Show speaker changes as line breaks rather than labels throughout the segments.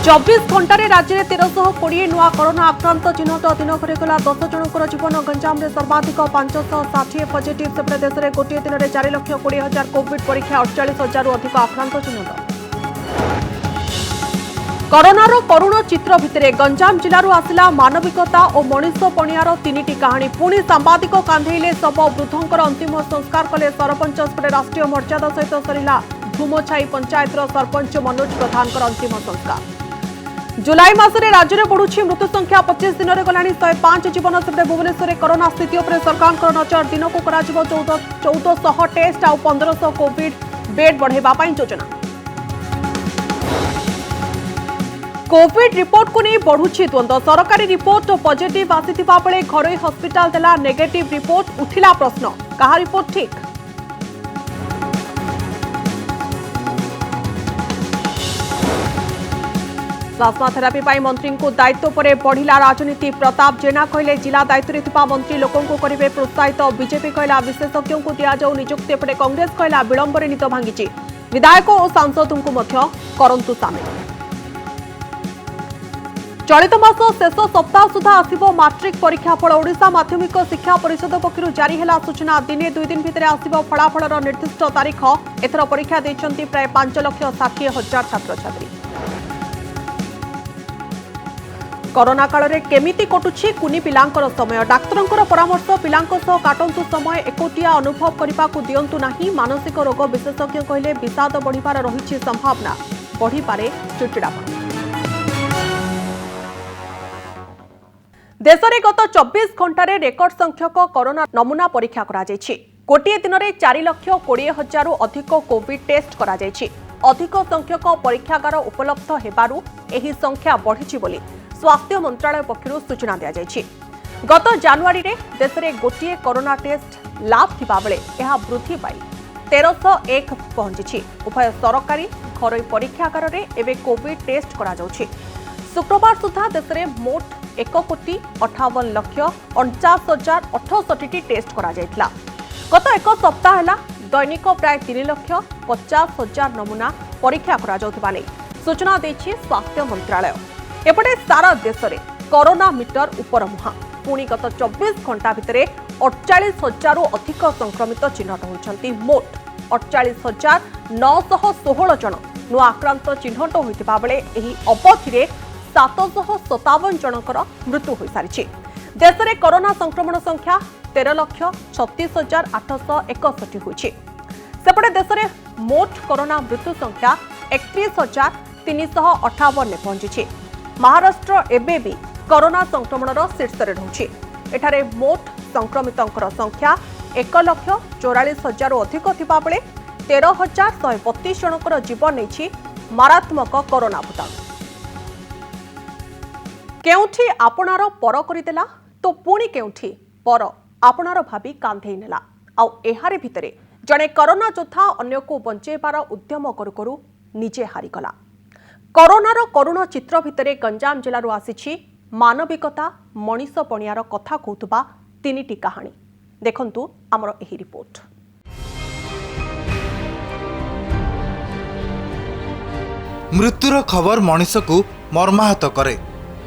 चौबीस घंटे राज्य में 1320 नुआ कोरोना आक्रांत चिन्हट दिन घरे गला 10 जनकर जीवन गंजाम में सर्वाधिक 560 पॉजिटिव सेपटे देश में गोटे दिन में 4,20,000 कोविड परीक्षा 48,000 अधिक आक्रांत चिन्हट कोरोनार करुण चित्र भितर गंजाम जिलूर आसला मानविकता और मनीषपणियार 3टी कहानी पुणी सांबादिक कांधेले शव वृद्धंकर अंतिम संस्कार कले सरपंच राष्ट्रीय मर्यादा सहित सरिला धूमछाई पंचायतर सरपंच मनोज प्रधान अंतिम संस्कार जुलाई मासरे राज्य में बढ़ुछि मृत्यु संख्या 25 दिन में गलानी 105 जीवन सेपटे भुवनेश्वर में कोरोना स्थिति पर सरकार नजर दिन को 1400 टेस्ट और 1500 कोविड बेड बढ़ावा योजना कोविड रिपोर्ट को नहीं बढ़ुछि द्वंद्व सरकारी रिपोर्ट पॉजिटिव आसीथिबा बेले घरोई हॉस्पिटल देला नेगेटिव रिपोर्ट उठिला प्रश्न कहा रिपोर्ट ठीक प्लाज्मा थेरापी पाई मंत्री को दायित्व पर बढ़िला राजनीति प्रताप जेना कहले जिला दायित्व रे थिबा मंत्री लोकों को करिवे प्रोत्साहित बीजेपी कहला विशेषज्ञों को दिया जाऊ नियुक्ति एपटे कांग्रेस कहला विलंब रे नीत भांगी विधायक और सांसदों को मध्य करंतु सामिल चलित मास शेष सप्ताह सुधा आसिबो मैट्रिक परीक्षा फल ओडिशा माध्यमिक शिक्षा परिषद पक्षरु जारी हैला सूचना दिने 2 दिन भितर आसिबो फलाफलर निर्दिष्ट तारीख एथर परीक्षा दैछंती प्राय 5,60,000 छात्र छात्री कोरोना काल रे केमिति कटुछि कुनी पिलांकर समय डाक्तरंकर परामर्श पिलांक सह काटंतु समय एकोटिया अनुभव करिबा को दियंतु नाही मानसिक रोग विशेषज्ञ कहले विषाद बढ़िबार रहिछि संभावना बढ़ी पारे चिड़चिड़ापन देश में गत 24 घंटे रेकर्ड संख्यक कोरोना नमूना परीक्षा करा जायछि गोटे दिन में 4,20,000 अधिक कोविड टेस्ट करा जायछि अधिक संख्यक परीक्षागार उपलब्ध हेबारु एही संख्या बढ़िछि बोली स्वास्थ्य मंत्रालय पक्षरु सूचना दिया जायछि गत जनवरी रे देश में गोटे कोरोना टेस्ट लैब थिबा बेले एहा वृद्धि पाई 1301 पहुंची उभय सरकारी घरोई परीक्षागार रे एबे कोविड टेस्ट करा जाउछि शुक्रवार सुधा देश में मोट 1,58,49,068 टेस्ट करा जायतिला गत एक सप्ताह है दैनिक प्राय 3,50,000 नमूना परीक्षा करा जाउथिबा नै सूचना दैछि स्वास्थ्य मंत्रालय एपटे सारा देश में कोरोना मीटर उपर मुहां पुणी गत 24 घंटा भितर 48,000 अधिक संक्रमित चिन्हट होइछंती मोट 48,916 जन नुआ आक्रांत चिन्हट होइतिबा बेले एही अवधि 757 जनकर मृत्यु हो सारी देश में कोरोना संक्रमण संख्या 13,36,861 होइछि सेपटे देश में मोट कोरोना मृत्यु संख्या 31,358 ने पहुंची महाराष्ट्र एबे भी कोरोना संक्रमणर शीर्ष में रहुछि एठारे मोट संक्रमितंकर संख्या 1,44,000 अधिक थिबा बेले 13,132 जनकर जीवन नेछि मारात्मक कोरोना भूताणु केउठी आपणार पर करिदेला तो पुणी केउठी पर आपणार भाबी कांधेई नेला आउ एहारे भितरे जणे कोरोना योद्धा अन्य को बंचेबार उद्यम करू करू निजे हारिगला कोरोनार करुण चित्र भितरे गंजाम जिलूर आसीछि मानविकता मनीषपणियार कथा कहूतबा 3टी कहानी देखंतु आमर एही रिपोर्ट
मृत्युर खबर मनीष को मर्माहत करे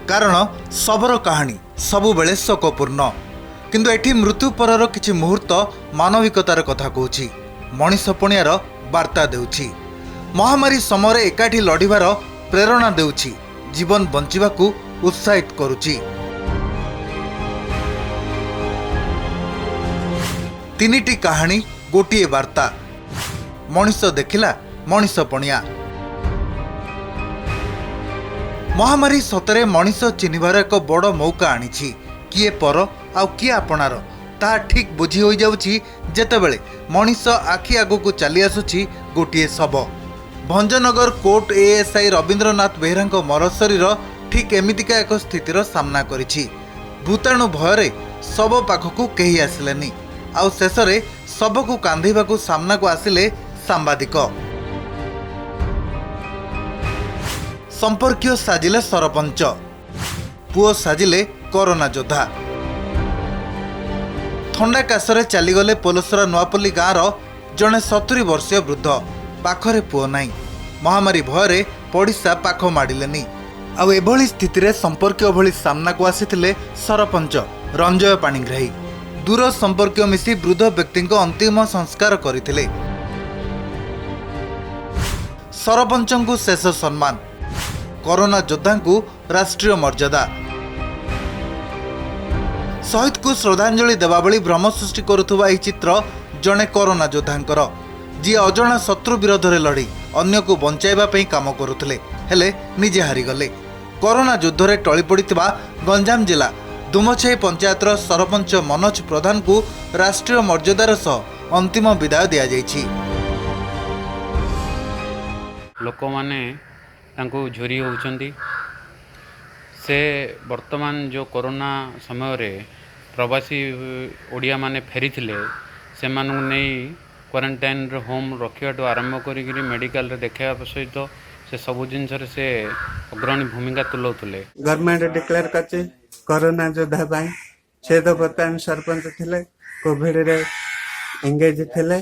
कारण सबर कहानी सबुबले शोकपूर्ण किंतु एठी मृत्यु परर किछि मुहूर्त मानविकतार कथा कहूछि मनीषपणियार वार्ता देउछि महामारी समय एकाठी लड़िबार प्रेरणा देउछि जीवन बंचिबाकू उत्साहित करुछि 3टी कहानी गोटिए वार्ता मनीष देखिला मनीषपणिया महामारी सतरे मनीष चिन्हबार एक बड़ मौका आनिछि किए पर आउ किए आपणार ता ठीक बुझी हो जाउछि जेतेबेले मनीष आखि आगु को चली आसुछि गोटिए शव भंजनगर कोर्ट एएसआई रविंद्रनाथ बेहरा मर शरीर ठीक एमितिका एक स्थितिर सामना करिछि भूताणु भୟରେ शव पाखकू केही आसिलेनी आउ शेषरे शव को कांधीबाकू सामना को आसिले सांबादिक संपर्कीय साजिले सरपंच पुओ साजिले कोरोना योद्धा थंडा काशरे चलीगले पोलसरा नुआपल्ली गाँवर जड़े 70 वर्षीय वृद्ध पाखरे पुओ नाई महामारी भୟରେ पड़िशा पाख माडिलेनी ଆଉ ଏଭଳି ସ୍ଥିତିରେ ସମ୍ପର୍କୀୟ ଭଳି ସାମ୍ନାକୁ ଆସିଥିଲେ ସରପଞ୍ଚ ରଞ୍ଜୟ ପାଣିଗ୍ରାହୀ। ଦୂର ସମ୍ପର୍କୀୟ ମିଶି ବୃଦ୍ଧ ବ୍ୟକ୍ତିଙ୍କ ଅନ୍ତିମ ସଂସ୍କାର କରିଥିଲେ। ସରପଞ୍ଚଙ୍କୁ ଶେଷ ସମ୍ମାନ, କରୋନା ଯୋଦ୍ଧାଙ୍କୁ ରାଷ୍ଟ୍ରୀୟ ମର୍ଯ୍ୟାଦା। ଶହୀଦକୁ ଶ୍ରଦ୍ଧାଞ୍ଜଳି ଦେବାଭଳି ଭ୍ରମ ସୃଷ୍ଟି କରୁଥିବା ଏହି ଚିତ୍ର ଜଣେ କରୋନା ଯୋଦ୍ଧାଙ୍କର, ଯିଏ ଅଜଣା ଶତ୍ରୁ ବିରୋଧରେ ଲଢ଼ି ଅନ୍ୟକୁ ବଞ୍ଚାଇବା ପାଇଁ କାମ କରୁଥିଲେ, ହେଲେ ନିଜେ ହାରିଗଲେ। କରୋନା ଯୁଦ୍ଧରେ ଟଳି ପଡ଼ିଥିବା ଗଞ୍ଜାମ ଜିଲ୍ଲା ଦୁମଛାଇ ପଞ୍ଚାୟତର ସରପଞ୍ଚ ମନୋଜ ପ୍ରଧାନଙ୍କୁ ରାଷ୍ଟ୍ରୀୟ ମର୍ଯ୍ୟାଦାର ସହ ଅନ୍ତିମ ବିଦାୟ ଦିଆଯାଇଛି।
ଲୋକମାନେ ତାଙ୍କୁ ଝୁରି ହେଉଛନ୍ତି। ସେ ବର୍ତ୍ତମାନ ଯେଉଁ କରୋନା ସମୟରେ ପ୍ରବାସୀ ଓଡ଼ିଆ ମାନେ ଫେରିଥିଲେ, ସେମାନଙ୍କୁ ନେଇ କ୍ୱାରେଣ୍ଟାଇନ୍ରେ ହୋମ୍ ରଖିବାଠୁ ଆରମ୍ଭ କରିକିରି ମେଡ଼ିକାଲରେ ଦେଖାଇବା ସହିତ ସେ ସବୁ ଜିନିଷରେ ସେ ଅଗ୍ରଣୀ ଭୂମିକା ତୁଲାଉଥିଲେ।
गवर्नमेंट डिक्लेयर करছে कोरोना योद्धा ପାଇଁ। ସେ ତ ବର୍ତ୍ତମାନ ସରପଞ୍ଚ ଥିଲେ, କୋଭିଡରେ ଏଙ୍ଗେଜ ଥିଲେ।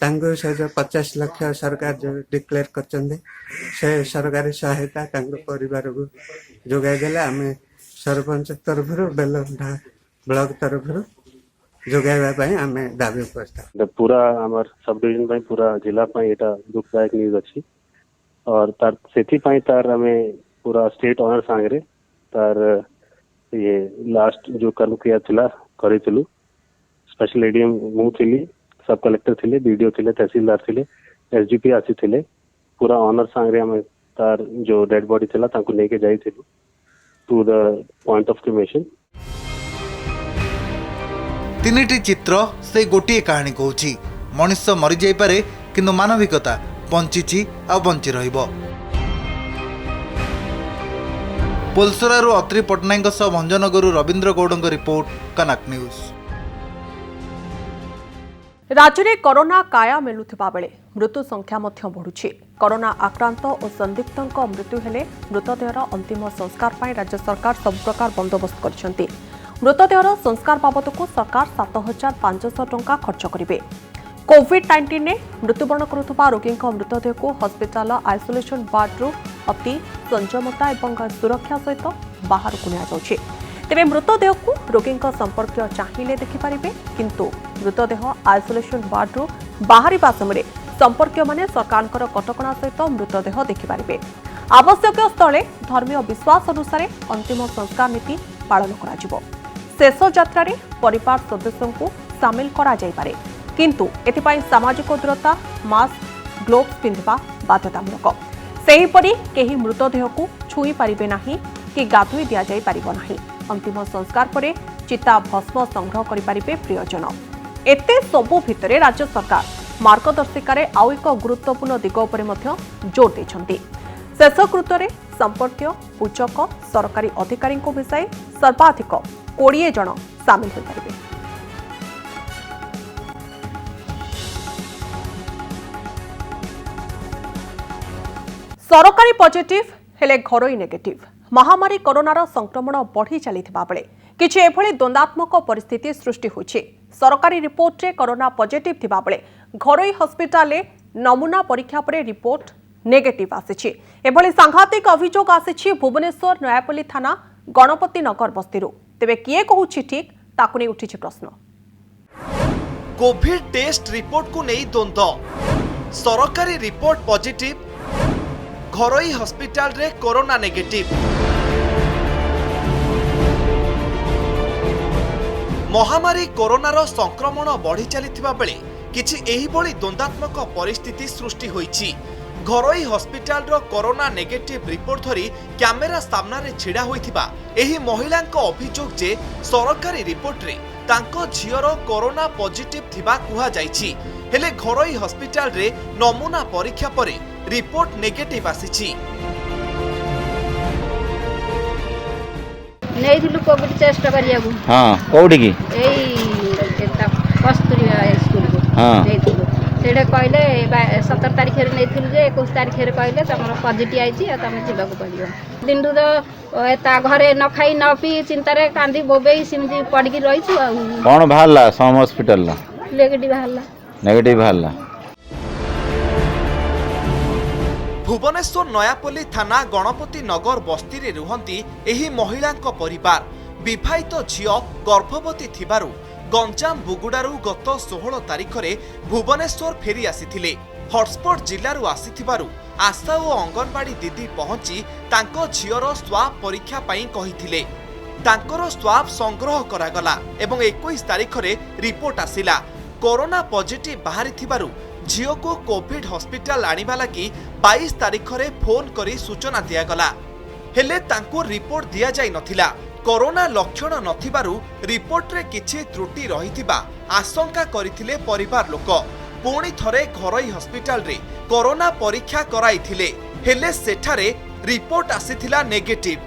ତାଙ୍କୁ ସେ ଯେଉଁ 50 ଲକ୍ଷ ସରକାର ଯେଉଁ ଡିକ୍ଲେୟାର କରିଛନ୍ତି, ସେ ସରକାରୀ ସହାୟତା ତାଙ୍କ ପରିବାରକୁ ଯୋଗାଇ ଦେଲେ। ଆମେ ସରପଞ୍ଚ ତରଫରୁ ବେଲଣ୍ଡା ବ୍ଲକ ତରଫରୁ ଯୋଗାଇବା ପାଇଁ ଆମେ ଦାବି କରିଥାଉ।
पूरा आमर सब डिविजन ପାଇଁ पूरा जिला ପାଇଁ एटा दुखदायक न्यूज अछि और तार सेथि ପାଇଁ तार हमें पूरा स्टेट ऑनर सांगरे तार ये लास्ट जो कर्म क्रिया थिला करितलु। स्पेशल एडीएम मु थिली, सब कलेक्टर थिले, बीडीओ थिले, तहसीलदार थिले, एसडीपी आसी थिले। पूरा ऑनर सांगरे हमें तार जो डेड बॉडी थिला तांको लेके जाइथिलु to the point of cremation.
ତିନିଟି ଚିତ୍ର ସେ ଗୋଟିଏ କାହାଣୀ କହୁଛି। ମଣିଷ ମରିଯାଇପାରେ, କିନ୍ତୁ ମାନବିକତା ବଞ୍ଚିଛି ଆଉ ବଞ୍ଚି ରହିବ। ପୋଲସରାରୁ ଅତ୍ରି ପଟ୍ଟନାୟକଙ୍କ ସହ ଭଞ୍ଜନଗରରୁ ରବୀନ୍ଦ୍ର ଗୌଡ଼ଙ୍କ ରିପୋର୍ଟ, କନକ ନ୍ୟୁଜ୍।
ରାଜ୍ୟରେ କରୋନା କାୟା ମେଲୁଥିବା ବେଳେ ମୃତ୍ୟୁ ସଂଖ୍ୟା ମଧ୍ୟ ବଢ଼ୁଛି। କରୋନା ଆକ୍ରାନ୍ତ ଓ ସନ୍ଦିଗ୍ଧଙ୍କ ମୃତ୍ୟୁ ହେଲେ ମୃତଦେହର ଅନ୍ତିମ ସଂସ୍କାର ପାଇଁ ରାଜ୍ୟ ସରକାର ସବୁ ପ୍ରକାର ବନ୍ଦୋବସ୍ତ କରିଛନ୍ତି। ମୃତଦେହର ସଂସ୍କାର ବାବଦକୁ ସରକାର 7,500 ଟଙ୍କା ଖର୍ଚ୍ଚ କରିବେ। କୋଭିଡ୍-19ରେ ମୃତ୍ୟୁବରଣ କରୁଥିବା ରୋଗୀଙ୍କ ମୃତଦେହକୁ ହସ୍ପିଟାଲ ଆଇସୋଲେସନ୍ ୱାର୍ଡରୁ ଅତି ସଂଯମତା ଏବଂ ସୁରକ୍ଷା ସହିତ ବାହାରକୁ ନିଆଯାଉଛି। ତେବେ ମୃତଦେହକୁ ରୋଗୀଙ୍କ ସମ୍ପର୍କୀୟ ଚାହିଁଲେ ଦେଖିପାରିବେ, କିନ୍ତୁ ମୃତଦେହ ଆଇସୋଲେସନ୍ ୱାର୍ଡରୁ ବାହାରିବା ସମୟରେ ସମ୍ପର୍କୀୟମାନେ ସରକାରଙ୍କର କଟକଣା ସହିତ ମୃତଦେହ ଦେଖିପାରିବେ। ଆବଶ୍ୟକୀୟ ସ୍ଥଳେ ଧର୍ମୀୟ ବିଶ୍ୱାସ ଅନୁସାରେ ଅନ୍ତିମ ସଂସ୍କାର ନୀତି ପାଳନ କରାଯିବ। ଶେଷ ଯାତ୍ରାରେ ପରିବାର ସଦସ୍ୟଙ୍କୁ ସାମିଲ କରାଯାଇପାରେ, କିନ୍ତୁ ଏଥିପାଇଁ ସାମାଜିକ ଦୂରତା, ମାସ୍କ, ଗ୍ଲୋଭ୍ସ ପିନ୍ଧିବା ବାଧ୍ୟତାମୂଳକ। ସେହିପରି କେହି ମୃତଦେହକୁ ଛୁଇଁ ପାରିବେ ନାହିଁ କି ଗାଧୋଇ ଦିଆଯାଇ ପାରିବ ନାହିଁ। ଅନ୍ତିମ ସଂସ୍କାର ପରେ ଚିତା ଭସ୍ମ ସଂଗ୍ରହ କରିପାରିବେ ପ୍ରିୟଜନ। ଏତେ ସବୁ ଭିତରେ ରାଜ୍ୟ ସରକାର ମାର୍ଗଦର୍ଶିକାରେ ଆଉ ଏକ ଗୁରୁତ୍ୱପୂର୍ଣ୍ଣ ଦିଗ ଉପରେ ମଧ୍ୟ ଜୋର ଦେଇଛନ୍ତି। ଶେଷକୃତ୍ୟରେ ସମ୍ପର୍କୀୟ, ପୂଜକ, ସରକାରୀ ଅଧିକାରୀଙ୍କୁ ମିଶାଇ ସର୍ବାଧିକ 20 ଜଣ ସାମିଲ ହୋଇପାରିବେ। ସରକାରୀ ପଜିଟିଭ ହେଲେ ଘରୋଇ ନେଗେଟିଭ। ମହାମାରୀ କରୋନାର ସଂକ୍ରମଣ ବଢ଼ି ଚାଲିଥିବା ବେଳେ କିଛି ଏଭଳି ଦ୍ୱନ୍ଦାତ୍ମକ ପରିସ୍ଥିତି ସୃଷ୍ଟି ହୋଇଛି। ସରକାରୀ ରିପୋର୍ଟରେ କରୋନା ପଜିଟିଭ ଥିବାବେଳେ ଘରୋଇ ହସ୍ପିଟାଲରେ ନମୁନା ପରୀକ୍ଷା ପରେ ରିପୋର୍ଟ ନେଗେଟିଭ ଆସିଛି। ଏଭଳି ସାଂଘାତିକ ଅଭିଯୋଗ ଆସିଛି ଭୁବନେଶ୍ୱର ନୟାପଲ୍ଲୀ ଥାନା ଗଣପତି ନଗର ବସ୍ତିରୁ। ତେବେ କିଏ କହୁଛି ଠିକ୍, ତାକୁ ନେଇ ଉଠିଛି ପ୍ରଶ୍ନ।
कोविड टेस्ट रिपोर्ट को नहीं द्वंद्व। सरकारी रिपोर्ट पॉजिटिव, घरोई हॉस्पिटल रे कोरोना नेगेटिव। महामारी कोरोनार संक्रमण बढ़ी चलिथिबा बेले किछि एही भली द्वंद्वात्मक परिस्थिति सृष्टि होईछि। घरोई हॉस्पिटल रो कोरोना नेगेटिव रिपोर्ट धरी कैमेरा सामना रे छिड़ा होइथिबा एही महिलांक अभियोग जे सरकारी रिपोर्ट रे तांको झियर कोरोना पॉजिटिव थिबा कुहा जाईछि, हेले घरोई हॉस्पिटल रे नमूना परीक्षा परे रिपोर्ट नेगेटिव आसीछि।
ନେଇଥିଲୁ କୋଭିଡ ଟେଷ୍ଟ କରିବାକୁ।
ହଁ କୋଉଠିକି?
ଏଇ କସ୍ତୁରୀ ସ୍କୁଲକୁ ନେଇଥିଲୁ। ସେଇଟା କହିଲେ 17 ତାରିଖରେ ନେଇଥିଲୁ ଯେ 21 ତାରିଖରେ କହିଲେ ତମର ପଜିଟିଭ ଆଇଛି ଆଉ ତମେ ଯିବାକୁ ପଡ଼ିବ। ଦିନଠୁ ତ ତା ଘରେ ନ ଖାଇ ନ ପିଇ ଚିନ୍ତାରେ କାନ୍ଦି ବୋବେଇ ସେମିତି ପଡ଼ିକି ରହିଛୁ। ଆଉ
କ'ଣ ବାହାରିଲା ସମ ହସ୍ପିଟାଲର?
ନେଗେଟିଭ ବାହାରିଲା।
ନେଗେଟିଭ ବାହାରିଲା।
भुवनेश्वर नयापल्ली थाना गणपति नगर बस्ती रे रुहंती एही महिलांक परिवार विवाहित झियो गर्भवती थिबारु गंजाम बुगुडारू गत 16 तारिख रे भुवनेश्वर फेरी आसीथिले। हॉटस्पॉट जिल्लारू आसीथिबारु आशा और अंगनवाड़ी दीदी पहुंची तांको झियोर स्वाब परीक्षा पाई कहिथिले। तांकर स्वाब संग्रह करागला एवं 21 तारिख रे रिपोर्ट आसिला कोरोना पॉजिटिव बाहरी थिबारु झियो को कोविड हॉस्पिटल आनिबा लागि 22 तारिख रे फोन करी सूचना दियागला। हेले तांको रिपोर्ट दिया जाय नथिला। कोरोना लक्षण नथिबारु रिपोर्ट रे किछि त्रुटि रहिथिबा आशंका करिथिले परिवार लोक। पुणी थरे घरोई हॉस्पिटल रे कोरोना परीक्षा कराइथिले हेले सेठारे रिपोर्ट आसीथिला नेगेटिव।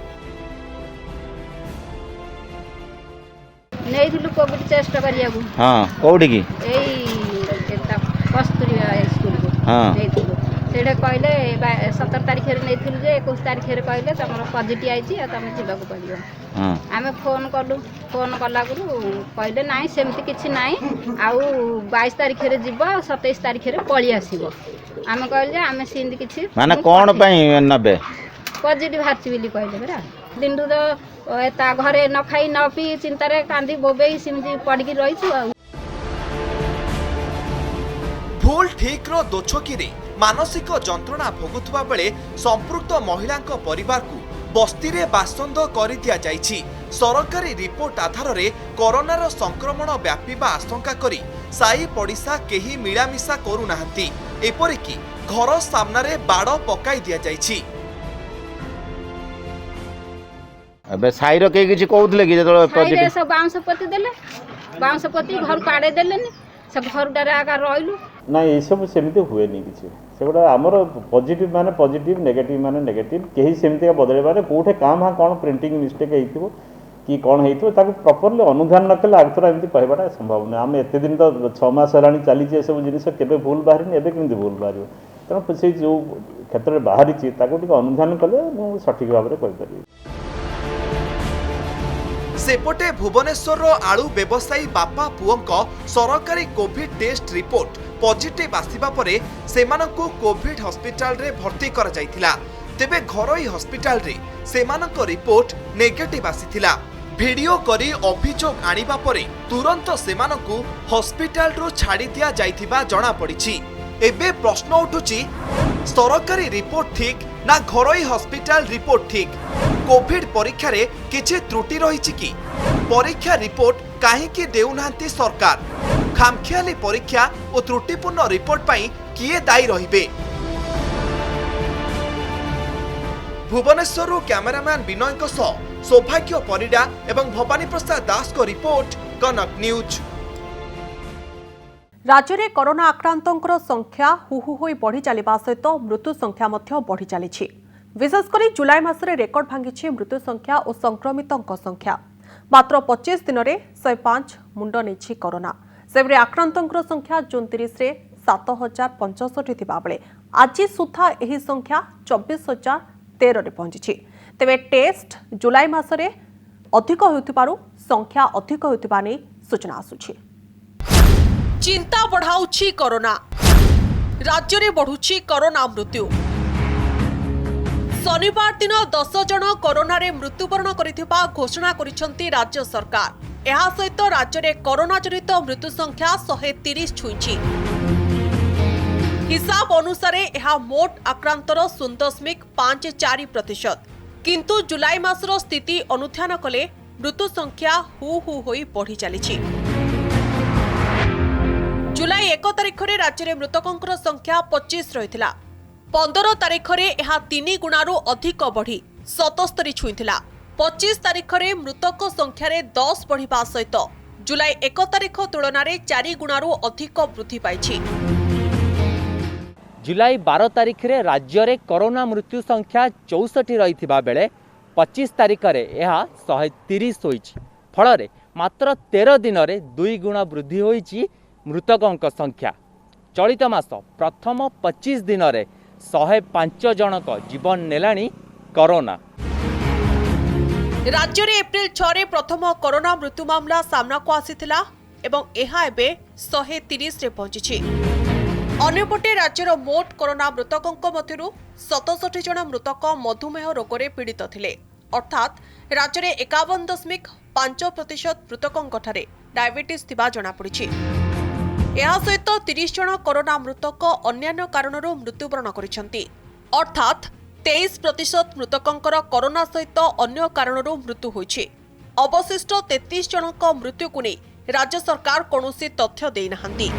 ନେଇଥିଲୁ କୋଭିଡ ଟେଷ୍ଟ କରିବାକୁ।
ହଁ କୋଉଠି କି?
ଏଇ କସ୍ତୁରୀ ସ୍କୁଲକୁ ନେଇଥିଲୁ। ସେଇଟା କହିଲେ 17 ତାରିଖରେ ନେଇଥିଲୁ ଯେ 21 ତାରିଖରେ କହିଲେ ତମର ପଜିଟିଭ ଆଇଛି ଆଉ ତମେ ଯିବାକୁ ପଡ଼ିବ। ଆମେ ଫୋନ କଲୁ, ଫୋନ କଲାକୁ କହିଲେ ନାଇଁ ସେମିତି କିଛି ନାହିଁ ଆଉ 22 ତାରିଖରେ ଯିବ ଆଉ 27 ତାରିଖରେ ପଳେଇ ଆସିବ। ଆମେ କହିଲେ ଯେ ଆମେ ସେମିତି କିଛି
ମାନେ କ'ଣ ପାଇଁ ନେବେ?
पॉजिटिव बाहर बोली कहले परा दिनू तो ता घरे न खाई न पी चिंतार कांदी बोबे सिमती पड़ी रही।
भूल ठीक रो दोछकी रे मानसिक जंत्रणा भोगुवा बेले संपृक्त महिला परिवार को बस्ती रे बासंद कर दिया जाइछि। सरकारी रिपोर्ट आधार रे कोरोनार संक्रमण व्यापीबा आशंका करी साई पड़िशा केही मिलामिशा करू नाहंती। एपरिकी घर सामनारे बाड़ पकाई दिया जाइछि।
अबे साईर के किछि कहउतले कि जेतलो
पॉजिटिव सब बांसपति देले बांसपति घर काडे देलेनी सब घर डारे आगा रहिलु
ना ये सब सेमिति हुए नहीं किछि सेगुडा हमर पॉजिटिव माने पॉजिटिव नेगेटिव माने नेगेटिव केही सेमिति बदले बारे कोठे काम हा कोन प्रिंटिंग मिस्टेक हेइथिबो कि कोन हेइथिबो ताको प्रॉपर्ली अनुधान नकले आगथरा एमति कहबाटा संभव नै। हम एते दिन तो 6 मास हलानी चली जे सब जिनिस केबे भूल बाहरी एबे केमति भूल बाहरियो तनो से जो क्षेत्र रे बाहरी छि ताको टिक अनुधान कले सठिक भाव रे कहि परिबे।
सेपटे भुवनेश्वर आलू व्यवसायी बापा पुओंक सरकारी कोविड टेस्ट रिपोर्ट पॉजिटिव आसिबा परे सेमानंकु कोविड हॉस्पिटल रे भर्ती करा जायतिला। तेबे घरोई हॉस्पिटल रे सेमानंक रिपोर्ट नेगेटिव आसीथिला। वीडियो करी अभियोग आनिबा परे तुरंत सेमानंकु हॉस्पिटल रो छाडी दिया जायतिबा जणा पड़िछि। एबे प्रश्न उठुछि सरकारी रिपोर्ट ठीक ना घरोई हॉस्पिटल रिपोर्ट ठीक? कोविड परीक्षा रे किछि त्रुटि रहिछि कि? परीक्षा रिपोर्ट काहे कि देउनांती सरकार? खामखियाली परीक्षा और त्रुटिपूर्ण रिपोर्ट पाई किए दायी रहिबे? भुवनेश्वर कैमरामैन विनय सौभाग्य परिडा एवं भवानी प्रसाद दास को रिपोर्ट कनक न्यूज।
राज्य में कोरोना आक्रांतों संख्या हुहु होई बढ़ी चलिबा सहित मृत्यु संख्या मध्य बढ़ी चली। विशेषकर जुलाई मासरे रेकर्ड भांगी मृत्यु संख्या और संक्रमितों संख्या। मात्र 25 दिन में 105 मुंड नहीं कोरोना। सेबरे आक्रांतों संख्या जून 30 रे 7065 थिबा बेले आज सुधा यह संख्या 24,013 रे पहुंची। तेबे टेस्ट जुलाई मासरे अधिक होउथिबारु संख्या अधिक होउथिबा नै सूचना आसुछि। चिंता बढ़ाउछि कोरोना। राज्य में बढ़ुछि कोरोना मृत्यु। शनिवार दिन 10 जन कोरोना रे मृत्युवरण करिथिबा घोषणा करिसेंती राज्य सरकार। एहा सहित राज्य में कोरोना जनित मृत्यु संख्या 130 छुईछि। हिसाब अनुसार एहा मोट आक्रांतर 0.54%। किंतु जुलाई मासर स्थिति अनुध्यान कले मृत्यु संख्या हु हु होई बढ़ी चलिछि। जुलाई 1 तारिख रे राज्य में मृतकों संख्या 25 रही। 15 तारिख रे यह 3 गुणारू अधिक बढ़ी 77 छुईला। 25 तारिख रे मृतक संख्यार 10 बढ़िबा सहित जुलाई 1 तारिख तुलन में 4 गुणारू अधिक वृद्धि पाई।
जुलाई 12 तारिख रे राज्य में कोरोना मृत्यु संख्या 64 रही बेले 25 तारिख रे यह 130 होईछि। फल मात्र 13 दिन में 2 गुण वृद्धि होईछि मृतकों संख्या। चलित मास प्रथम 25 दिन में 105 जनक जीवन नेलाणी कोरोना।
राज्य में एप्रिल 6 रे प्रथम कोरोना मृत्यु मामला सामना को आसीथिला एवं एहा एबे 130 रे पहुंची। अन्यपटे राज्यर मोट कोरोना मृतकों मध्यरु 67 जन मृतक मधुमेह रोगरे पीड़ित थिले अर्थात राज्य में 51.5% मृतकों ठारे डायबिटीज थिबा जଣା पड़िछि। ଏହା ସହିତ 30 ଜଣ କରୋନା ମୃତକ ଅନ୍ୟାନ୍ୟ କାରଣରୁ ମୃତ୍ୟୁବରଣ କରିଛନ୍ତି ଅର୍ଥାତ 23% ମୃତକଙ୍କର କରୋନା ସହିତ ଅନ୍ୟ କାରଣରୁ ମୃତ୍ୟୁ ହୋଇଛି। ଅବଶିଷ୍ଟ 33 ଜଣଙ୍କ ମୃତ୍ୟୁକୁ ନେଇ ରାଜ୍ୟ ସରକାର କୌଣସି ତଥ୍ୟ ଦେଇନାହାନ୍ତି।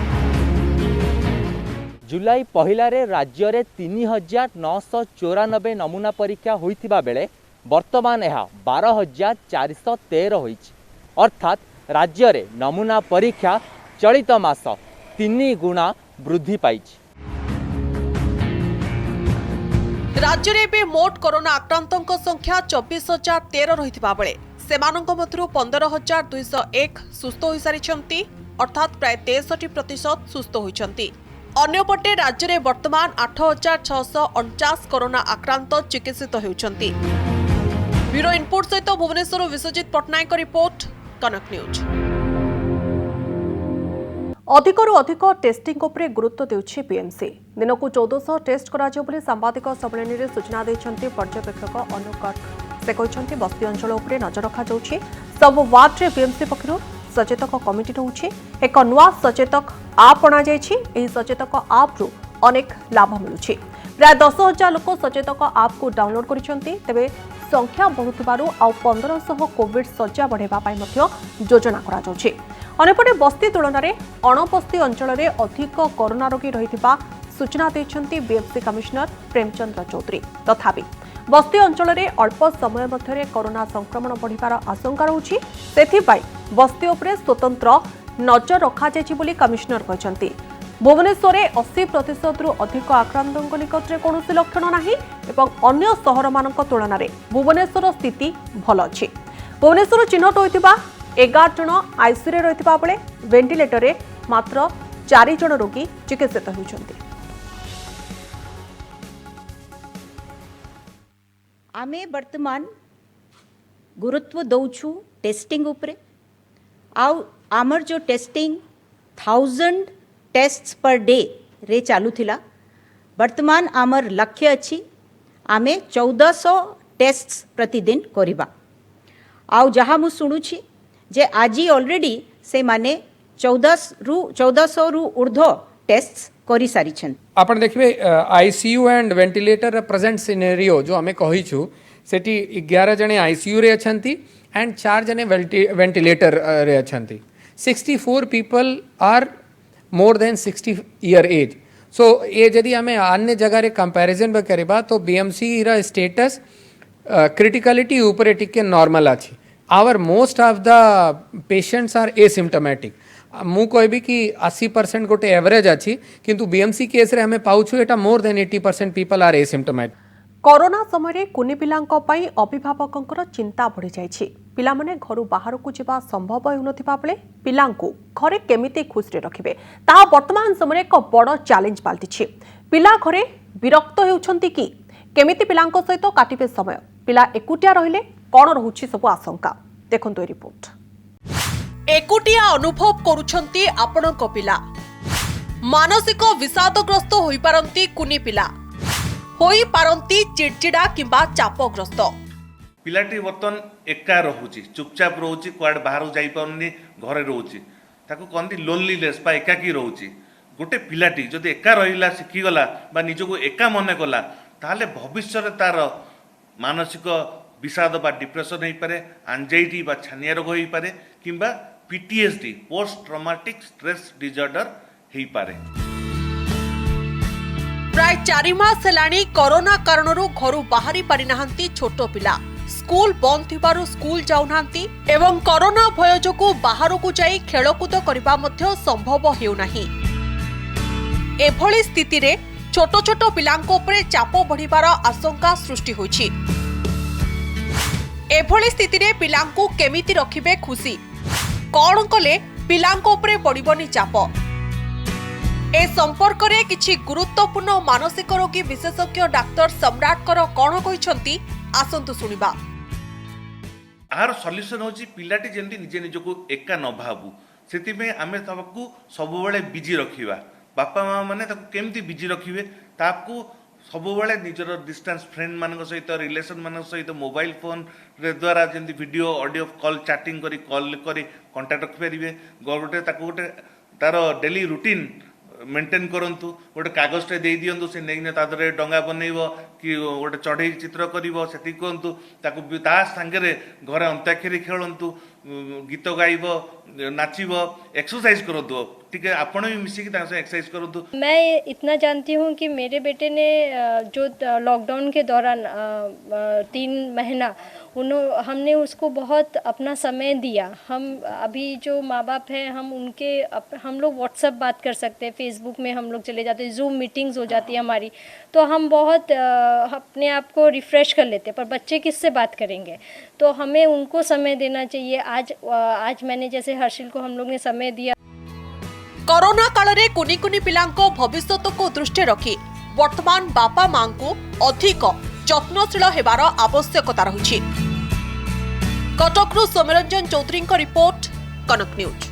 जुलाई पहिलारे राज्य 3994 नमूना परीक्षा होइथिबा बेले वर्तमान यह 12413 होइछि अर्थात राज्य रे नमूना परीक्षा चलित मास 3 गुणा वृद्धि पाइछि।
राज्य में भी मोट कोरोना आक्रांतों संख्या 24,013 रहिथिबा बेले सेमानंक मध्यरु 15,201 सुस्थ होई सारिछंती अर्थात प्राय 63% सुस्थ होइछंती। अन्यपटे राज्य में वर्तमान 8,649 कोरोना आक्रांत चिकित्सित होउछंती। ब्यूरो इनपुट सहित भुवनेश्वर विश्वजित पटनायक रिपोर्ट कनक न्यूज। अधिकरू अधिक टेस्टिंग उपरे गुरुत्व देउछि बीएमसी। दिनकू 1400 टेस्ट कराजियो बोली सांबादिक सम्मेलन में सूचना दैछंती पर्यवेक्षक अनुकट। से कहते बस्ती अंचल उपरे नजर रखा जाउछि। सब वार्ड रे बीएमसी पक्षरु सचेतक कमिटी रहउछि। एक नुआ सचेतक आप अणा जाइछि। एही सचेतक आप रु अनेक लाभ मिलुछि। प्राय 10,000 लोक सचेतक आप को डाउनलोड करिसंती। तेबे संख्या बढ़ुथिबारु आ 1500 कोविड सज्जा बढ़ेबा पाई मध्य योजना करा जाउछि। अन्यपटे बस्ती तुलन में अणबस्ती अंचल में अधिक कोरोना रोगी रही सूचना देते बीएमसी कमिशनर प्रेमचंद्र चौधरी। तथापि बस्ती अंचल में अल्प समय मध्य कोरोना संक्रमण बढ़िबार आशंका रहुछि। सेथिपाई बस्ती उपरे स्वतंत्र नजर रखा जाइछि कमिशनर कहते। भुवनेश्वर 80% रु अधिक आक्रांतों निकट में कौन लक्षण नाही एवं अन्य सहर मान तुलन में भुवनेश्वर स्थिति भल अछि। भुवनेश्वर चिन्हट होइतिबा 11 जन आईसीयू रे रहितबा बेले वेंटिलेटर रे मात्र 4 जन रोगी चिकित्सित होउछन्ति।
आमे वर्तमान गुरुत्व दौछु टेस्टिंग उपरे। आउ आमर जो टेस्टिंग 1000 टेस्ट्स पर डे रे चालू थिला वर्तमान आमर लक्ष्य अछि आमे 1400 टेस्ट्स प्रतिदिन करिबा। आउ जहाँ मु सुनुछि जे आज ऑलरेडी से माने 1400 रु ऊर्ध्व टेस्ट करी सारी छन।
आपण देखिए ICU and ventilator present scenario जो हमें कही छु सेठी 11 जने आईसीयू रे अछंती एंड 4 जने वेंटिलेटर रे अछंती। 64 people are more than 60 year age. So ये जदि हमें अन्य जगह रे कंपैरिजन में करबा तो बीएमसी रा स्टेटस क्रिटिकलिटी ऊपर टिके नॉर्मल अछि। Our most of the patients are asymptomatic. मु कहबी कि 80% गोटे एवरेज अच्छी किंतु बीएमसी केस रे हमें पाउछु एटा more than 80% people are asymptomatic.
Corona समय कुनी पिलांको पई अभिभावकंकर चिंता बढ़ी जाइछि। पिला माने घरु बाहर को जिबा संभव हेउनथिबा बेले पिलांको घरे केमिति खुश रे रखिबे ता वर्तमान समय एक बड़ चैलेंज पाल्टिछि। पिला घरे विरक्त हेउछंती कि केमिति पिलांको सहित काटिबे समय पिला एकुटिया रहिले कोन रहुछि सब आशंका देखंतु ए रिपोर्ट। एकुटिया अनुभव करूछंती आपणक पिला मानसिक विषादग्रस्त होई पारंती कुनी पिला होई पारंती चिड़चिड़ा किंबा चापग्रस्त।
पिलाटी बर्तन एका रहुची चुपचाप रहुची कुआड बाहर जाई पारनी घरे रहुची ताको कहंती लोनलीनेस बा एकाकी रहुची। गोटे पिलाटी जदि एका रहिला सिखी गला बा निजको एका मने गला ताले भविष्य रे तार मानसिक विषाद बा डिप्रेशन हो पारे एंजाइटी बा छानिया रोग हो पारे किंबा PTSD post traumatic stress disorder हो पारे।
प्राय 4 मास हेलाणी कोरोना कारणरू घरु बाहरी पारि नाहंती छोट पिला। स्कूल बंद थिबारु स्कूल जाउनांती एवं कोरोना भय जोगु बाहरकु जाई खेलकूद करबा मध्य संभव हेउ नाही। एभली स्थिति रे छोट छोट पिलांको उपरे चाप बढ़िबार आशंका सृष्टि होइछि। एभली स्थिति रे पिलांको केमिति रखिबे खुशी कोन कले पिलांको उपरे पड़िबनी चाप ए संपर्क रे किछि गुरुत्वपूर्ण मानसिक रोगी विशेषज्ञ डाक्टर सम्राटकर कोन कहिसंती आसंतु सुनिबा।
आर सॉल्यूशन होची पिलाटी जेंती निजे निजको एका न भाबू सेति में आमे तबकू सब बेले बिजी रखिबा बापा माँ मैंने केमती बिजी रखिए ताकू सबुबले निजर डिस्टेंस फ्रेंड मान सहित रिलेशन मान सहित मोबाइल फोन रे द्वारा जमी वीडियो ऑडियो कॉल चैटिंग करी कॉल करी कांटेक्ट रखिपारे गोटे गोटे तार डेली रूटीन मेंटेन करंतु गोटे कागजटे दे दिंतु से नहीं तादरे डंगा बनइब कि गोटे चढ़ई चित्र करिवो सेति कहंतु ताकू ता संगे घरे अंताक्षरी खेलंतु गीत गाइब नाचिब एक्सरसाइज करंतु ठीक है आपण भी मिसिकी एक्सरसाइज करंतु।
मैं इतना जानती हूँ कि मेरे बेटे ने जो लॉकडाउन के दौरान 3 महीना हमने उसको बहुत अपना समय दिया। हम अभी जो माँ बाप हैं हम लोग व्हाट्सएप बात कर सकते हैं, फेसबुक में हम लोग चले जाते हैं, जूम मीटिंग्स हो जाती है हमारी, तो हम बहुत अपने आप को रिफ़्रेश कर लेते हैं। पर बच्चे किससे बात करेंगे, तो हमें उनको समय देना चाहिए। आज मैंने जैसे हर्षिल को हम लोग ने समय दिया।
कोरोना काल रे कुनी कुनी पिलांको भविष्यत को दृष्टि रखी वर्तमान बापा मां को अधिक যত্নশীল হেবার আবশ্যকতা রয়েছে। কটকরু সৌম্যরঞ্জন চৌধুরীଙ୍କ রিপোর্ট, কনক নিউজ।